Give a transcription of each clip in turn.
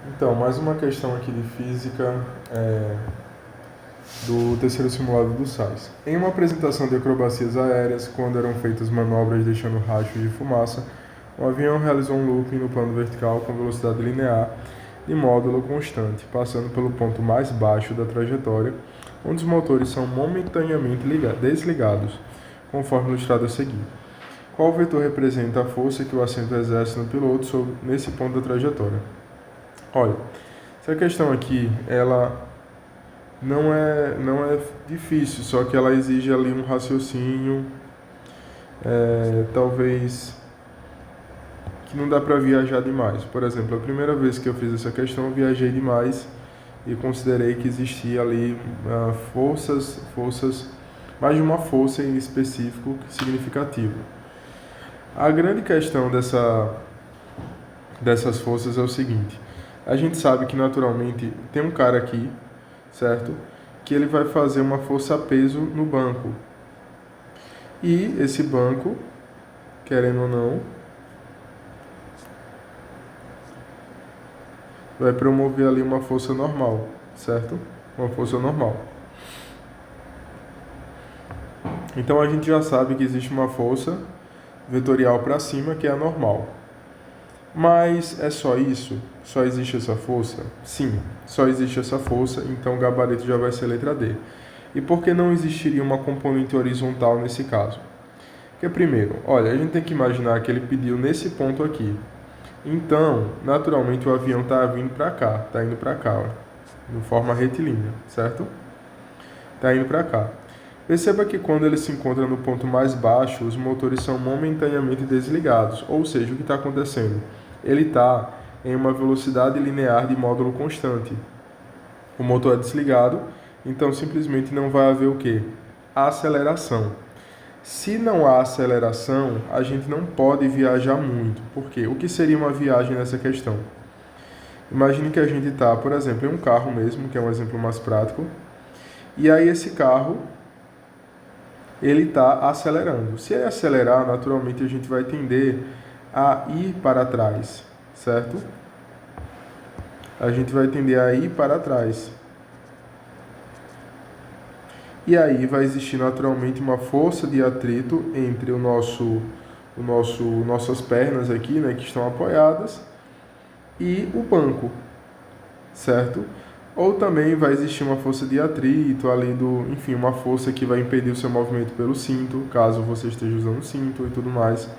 Então, mais uma questão aqui de física do terceiro simulado do SAIS. Em uma apresentação de acrobacias aéreas, quando eram feitas manobras deixando rastros de fumaça, o avião realizou um looping no plano vertical com velocidade linear de módulo constante, passando pelo ponto mais baixo da trajetória, onde os motores são momentaneamente desligados, conforme ilustrado a seguir. Qual vetor representa a força que o assento exerce no piloto nesse ponto da trajetória? Olha, essa questão aqui, ela não é difícil, só que ela exige ali um raciocínio, talvez, que não dá para viajar demais. Por exemplo, a primeira vez que eu fiz essa questão, eu viajei demais e considerei que existia ali mais de uma força em específico significativa. A grande questão dessas forças é o seguinte: a gente sabe que naturalmente tem um cara aqui, certo? Que ele vai fazer uma força-peso no banco. E esse banco, querendo ou não, vai promover ali uma força normal, certo? Uma força normal. Então a gente já sabe que existe uma força vetorial para cima, que é a normal. Mas é só isso? Só existe essa força? Sim, só existe essa força, então o gabarito já vai ser letra D. E por que não existiria uma componente horizontal nesse caso? Porque primeiro, olha, a gente tem que imaginar que ele pediu nesse ponto aqui. Então, naturalmente o avião está vindo para cá, está indo para cá, ó, de forma retilínea, certo? Está indo para cá. Perceba que quando ele se encontra no ponto mais baixo, os motores são momentaneamente desligados, ou seja, o que está acontecendo? Ele está em uma velocidade linear de módulo constante. O motor é desligado, então simplesmente não vai haver o quê? Aceleração. Se não há aceleração, a gente não pode viajar muito. Por quê? O que seria uma viagem nessa questão? Imagine que a gente está, por exemplo, em um carro mesmo, que é um exemplo mais prático, e aí esse carro ele está acelerando. Se ele acelerar, naturalmente a gente vai tender a ir para trás, certo? A gente vai tender a ir para trás. E aí vai existir naturalmente uma força de atrito entre nossas pernas aqui, né, que estão apoiadas, e o banco, certo? Ou também vai existir uma força de atrito, além enfim, uma força que vai impedir o seu movimento pelo cinto, caso você esteja usando o cinto e tudo mais.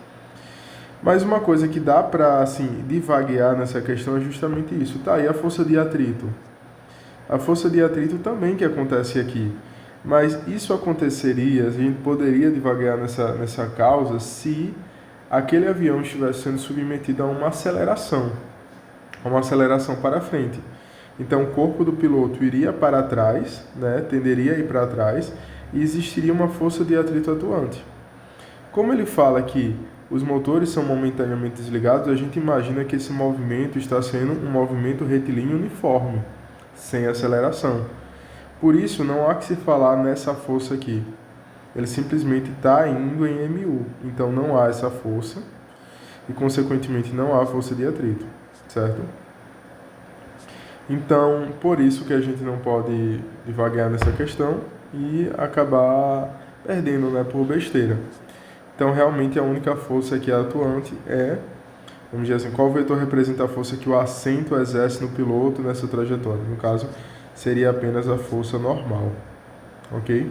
Mas uma coisa que dá para, assim, divaguear nessa questão é justamente isso. Tá aí a força de atrito. A força de atrito também que acontece aqui. Mas isso aconteceria, a gente poderia divaguear nessa causa se aquele avião estivesse sendo submetido a uma aceleração para frente. Então o corpo do piloto iria para trás, né, tenderia a ir para trás, e existiria uma força de atrito atuante. Como ele fala que os motores são momentaneamente desligados, a gente imagina que esse movimento está sendo um movimento retilíneo uniforme, sem aceleração. Por isso, não há que se falar nessa força aqui. Ele simplesmente está indo em MU. Então, não há essa força e, consequentemente, não há força de atrito, certo? Então, por isso que a gente não pode divagar nessa questão e acabar perdendo, né, por besteira. Então, realmente, a única força que é atuante vamos dizer assim, qual vetor representa a força que o assento exerce no piloto nessa trajetória? No caso, seria apenas a força normal, ok?